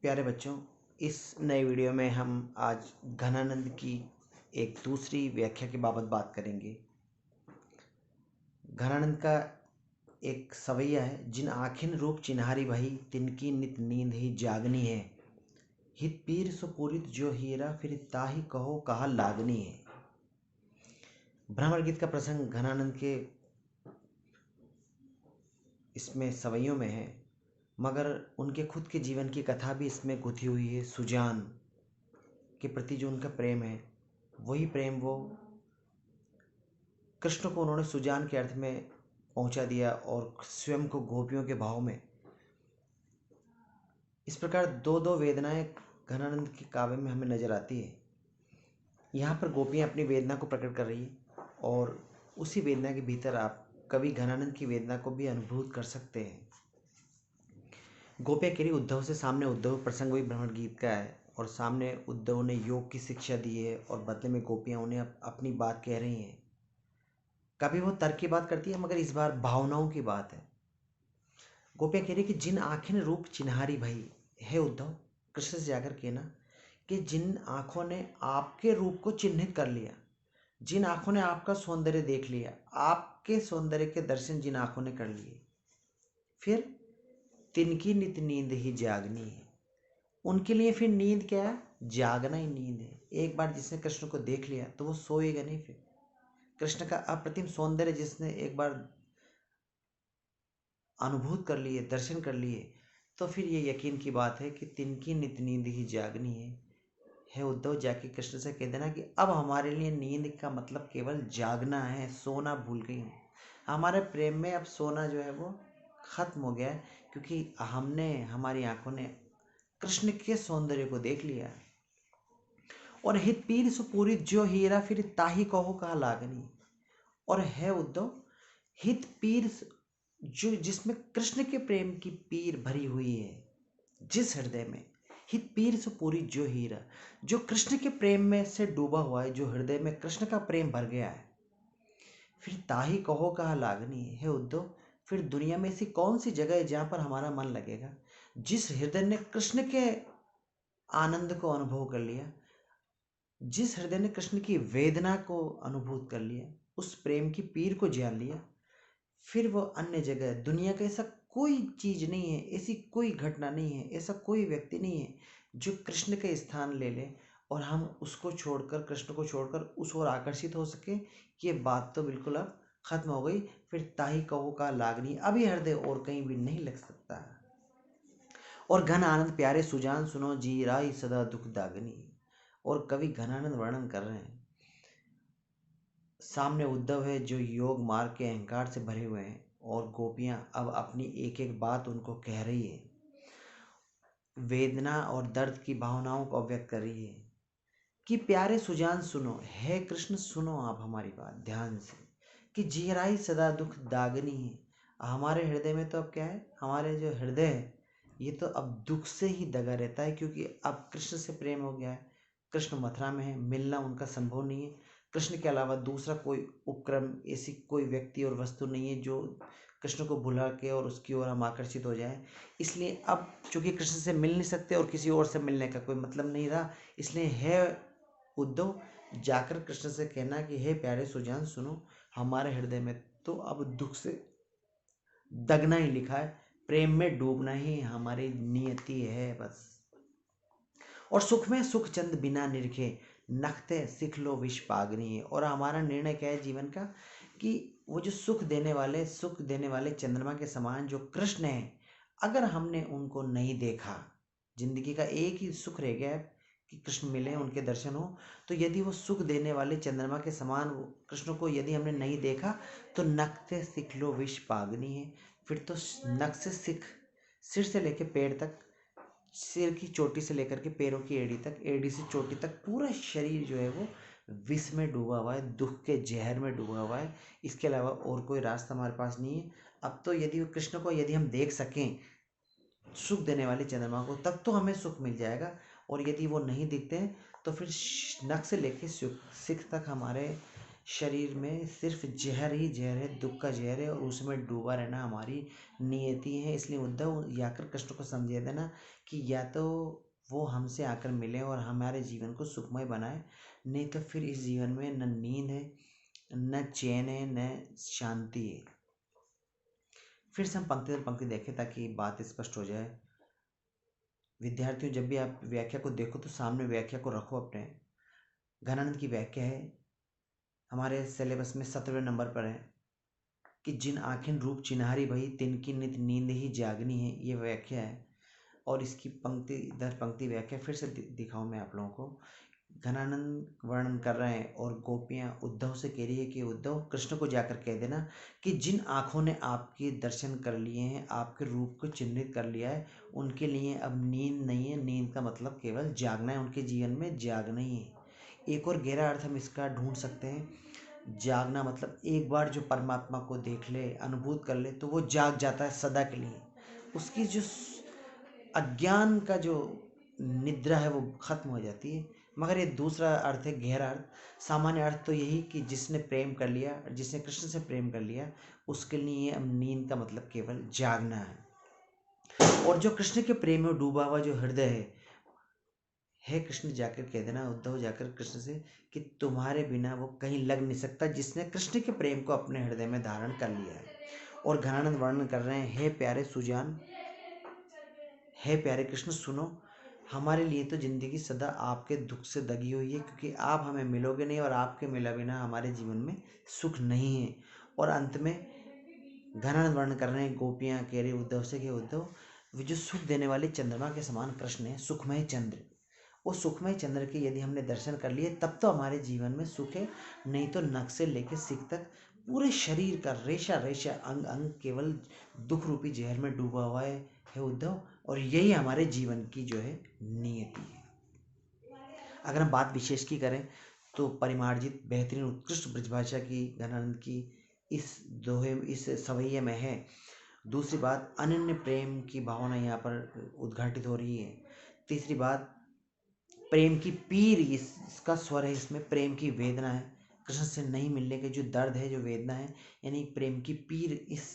प्यारे बच्चों, इस नए वीडियो में हम आज घनानंद की एक दूसरी व्याख्या के बाबत बात करेंगे। घनानंद का एक सवैया है, जिन आखिन रूप चिन्हारी भई, तिनकी नित नींद ही जागनी है। हित पीर सो पूरित जो हीरा, फिर ताही कहो कहा लागनी है। भ्रमर गीत का प्रसंग घनानंद के इसमें सवैयों में है, मगर उनके खुद के जीवन की कथा भी इसमें गुथी हुई है। सुजान के प्रति जो उनका प्रेम है, वही प्रेम वो कृष्ण को उन्होंने सुजान के अर्थ में पहुंचा दिया और स्वयं को गोपियों के भाव में। इस प्रकार दो दो वेदनाएं घनानंद के काव्य में हमें नजर आती है। यहाँ पर गोपियाँ अपनी वेदना को प्रकट कर रही है और उसी वेदना के भीतर आप कवि घनानंद की वेदना को भी अनुभूत कर सकते हैं। गोपियाँ कह रही उद्धव से, सामने उद्धव प्रसंग वही भ्रमर गीत का है और सामने उद्धव ने योग की शिक्षा दी है और बदले में गोपियाँ उन्हें अपनी बात कह रही हैं। कभी वो तर्क की बात करती है, मगर इस बार भावनाओं की बात है। गोपियाँ कह रही कि जिन आँखें रूप चिन्हारी भई, हे उद्धव, कृष्ण से जाकर कहना कि जिन आँखों ने आपके रूप को चिन्हित कर लिया, जिन आँखों ने आपका सौंदर्य देख लिया, आपके सौंदर्य के दर्शन जिन आँखों ने कर लिए, फिर तिनकी नित नींद ही जागनी है। उनके लिए फिर नींद क्या है? जागना ही नींद है। एक बार जिसने कृष्ण को देख लिया तो वो सोएगा नहीं। फिर कृष्ण का अप्रतिम सौंदर्य जिसने एक बार अनुभूत कर लिए, दर्शन कर लिए, तो फिर ये यकीन की बात है कि तिनकी नित नींद ही जागनी है। हे उद्धव, जाके कृष्ण से कह देना कि अब हमारे लिए नींद का मतलब केवल जागना है, सोना भूल गई हूँ। हमारे प्रेम में अब सोना जो है वो खत्म हो गया है, क्योंकि हमने, हमारी आंखों ने कृष्ण के सौंदर्य को देख लिया। और हित पीर सो पूरी जो हीरा, फिर ताही कहो कहा लागनी। और है उद्धव, हित पीर जो जिसमें कृष्ण के प्रेम की पीर भरी हुई है, जिस हृदय में हित पीर से पूरी जो हीरा, जो कृष्ण के प्रेम में से डूबा हुआ है, जो हृदय में कृष्ण का प्रेम भर गया है, फिर ताही कहो कहा लागनी है उद्धव। फिर दुनिया में ऐसी कौन सी जगह है जहां पर हमारा मन लगेगा? जिस हृदय ने कृष्ण के आनंद को अनुभव कर लिया, जिस हृदय ने कृष्ण की वेदना को अनुभूत कर लिया, उस प्रेम की पीर को जान लिया, फिर वो अन्य जगह दुनिया का ऐसा कोई चीज नहीं है, ऐसी कोई घटना नहीं है, ऐसा कोई व्यक्ति नहीं है जो कृष्ण का स्थान ले ले और हम उसको छोड़कर, कृष्ण को छोड़कर उस ओर आकर्षित हो सके। ये बात तो बिल्कुल अब खत्म हो गई। फिर ताही कहो का लागनी, अभी हृदय और कहीं भी नहीं लग सकता। और घन आनंद प्यारे सुजान, सुनो जी राई सदा दुख दागनी। और कवि घनानंद वर्णन कर रहे हैं, सामने उद्धव है जो योग मार्ग के अहंकार से भरे हुए हैं और गोपियां अब अपनी एक एक बात उनको कह रही है, वेदना और दर्द की भावनाओं को अव्यक्त कर रही है कि प्यारे सुजान सुनो, हे कृष्ण सुनो आप हमारी बात ध्यान से, कि जीराई सदा दुख दागनी है। हमारे हृदय में तो अब क्या है, हमारे जो हृदय है ये तो अब दुख से ही दगा रहता है, क्योंकि अब कृष्ण से प्रेम हो गया है। कृष्ण मथुरा में है, मिलना उनका संभव नहीं है। कृष्ण के अलावा दूसरा कोई उपक्रम, ऐसी कोई व्यक्ति और वस्तु नहीं है जो कृष्ण को भुला के और उसकी ओर हम आकर्षित हो जाए। इसलिए अब चूंकि कृष्ण से मिल नहीं सकते और किसी और से मिलने का कोई मतलब नहीं रहा, इसलिए है उद्धव, जाकर कृष्ण से कहना कि हे प्यारे सुजान सुनो, हमारे हृदय में तो अब दुख से दगना ही लिखा है, प्रेम में डूबना ही हमारी नियति है बस। और सुख में सुख चंद बिना निरखे, नखते सिख लो विष पागनी है। और हमारा निर्णय क्या है जीवन का, कि वो जो सुख देने वाले चंद्रमा के समान जो कृष्ण है, अगर हमने उनको नहीं देखा, जिंदगी का एक ही सुख रह गया है कि कृष्ण मिले, उनके दर्शन हो, तो यदि वो सुख देने वाले चंद्रमा के समान कृष्ण को यदि हमने नहीं देखा, तो नखते सिख लो विष पागनी है। फिर तो नख से सिख, सिर से लेकर पैर तक, सिर की चोटी से लेकर के पैरों की एड़ी तक, एड़ी से चोटी तक पूरा शरीर जो है वो विष में डूबा हुआ है, दुख के जहर में डूबा हुआ है। इसके अलावा और कोई रास्ता हमारे पास नहीं है। अब तो यदि कृष्ण को यदि हम देख सकें, सुख देने वाले चंद्रमा को, तब तो हमें सुख मिल जाएगा। और यदि वो नहीं दिखते हैं तो फिर नख से लेकर सिख तक हमारे शरीर में सिर्फ जहर ही जहर है, दुख का जहर है, और उसमें डूबा रहना हमारी नियति है। इसलिए उद्धव जाकर कृष्ण को समझा देना कि या तो वो हमसे आकर मिले और हमारे जीवन को सुखमय बनाए, नहीं तो फिर इस जीवन में न नींद है, न चैन है, न शांति है। फिर से हम पंक्ति दर पंक्ति देखें ताकि बात स्पष्ट हो जाए। विद्यार्थियों, जब भी आप व्याख्या को देखो तो सामने व्याख्या को रखो अपने। घनानंद की व्याख्या है, हमारे सिलेबस में 17वें नंबर पर है कि जिन आँखें रूप चिन्हारी भई तिनकी नित नींद ही जागनी है। ये व्याख्या है, और इसकी पंक्ति दर पंक्ति व्याख्या फिर से दिखाऊं मैं आप लोगों को। घनानंद वर्णन कर रहे हैं और गोपियां उद्धव से कह रही है कि उद्धव, कृष्ण को जाकर कह देना कि जिन आँखों ने आपके दर्शन कर लिए हैं, आपके रूप को चिन्हित कर लिया है, उनके लिए अब नींद नहीं है। नींद का मतलब केवल जागना है, उनके जीवन में जागना ही है। एक और गहरा अर्थ हम इसका ढूंढ सकते हैं। जागना मतलब एक बार जो परमात्मा को देख ले, अनुभूत कर ले, तो वो जाग जाता है सदा के लिए। उसकी जो अज्ञान का जो निद्रा है वो खत्म हो जाती है। मगर ये दूसरा अर्थ है, गहरा अर्थ। सामान्य अर्थ तो यही कि जिसने प्रेम कर लिया, जिसने कृष्ण से प्रेम कर लिया, उसके लिए अब नींद का मतलब केवल जागना है। और जो कृष्ण के प्रेम में डूबा हुआ जो हृदय है कृष्ण जाकर कह देना, उद्धव जाकर कृष्ण से, कि तुम्हारे बिना वो कहीं लग नहीं सकता, जिसने कृष्ण के प्रेम को अपने हृदय में धारण कर लिया है। और घनानंद वर्णन कर रहे हैं, हे प्यारे सुजान, हे प्यारे कृष्ण, सुनो, हमारे लिए तो जिंदगी सदा आपके दुख से दगी हुई है, क्योंकि आप हमें मिलोगे नहीं, और आपके मिला बिना हमारे जीवन में सुख नहीं है। और अंत में घनानंद वर्णन कर रहे हैं, गोपियां कह रही उद्धव से कि उद्धव, वो जो सुख देने वाले चंद्रमा के समान कृष्ण है, सुखमय चंद्र, वो सुखमय चंद्र के यदि हमने दर्शन कर लिए तब तो हमारे जीवन में सुख है, नहीं तो नख से लेकर सिर तक पूरे शरीर का रेशा रेशा, अंग अंग केवल दुख रूपी जहर में डूबा हुआ है उद्धव। और यही हमारे जीवन की जो है नियति है। अगर हम बात विशेष की करें तो परिमार्जित बेहतरीन उत्कृष्ट ब्रजभाषा की घनानंद की इस दोहे, इस सवैये में है। दूसरी बात, अनन्य प्रेम की भावना यहाँ पर उद्घाटित हो रही है। तीसरी बात, प्रेम की पीर, इसका स्वर है, इसमें प्रेम की वेदना है। कृष्ण से नहीं मिलने के जो दर्द है, जो वेदना है, यानी प्रेम की पीर इस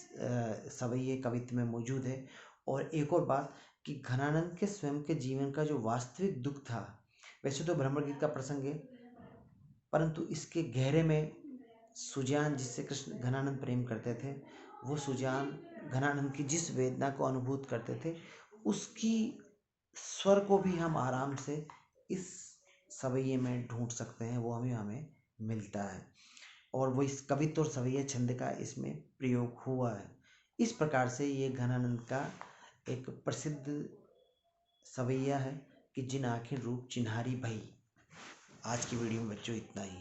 सवैये कवित्व में मौजूद है। और एक और बात कि घनानंद के स्वयं के जीवन का जो वास्तविक दुख था, वैसे तो भ्रमर गीत का प्रसंग है, परंतु इसके गहरे में सुजान, जिससे कृष्ण घनानंद प्रेम करते थे, वो सुजान घनानंद की जिस वेदना को अनुभूत करते थे, उसकी स्वर को भी हम आराम से इस सवैये में ढूंढ सकते हैं, वो हमें हमें मिलता है। और वो इस कवित्व और सवैया छंद का इसमें प्रयोग हुआ है। इस प्रकार से ये घनानंद का एक प्रसिद्ध सवैया है कि जिन आंखें रूप चिन्हारी भई। आज की वीडियो में बच्चों इतना ही।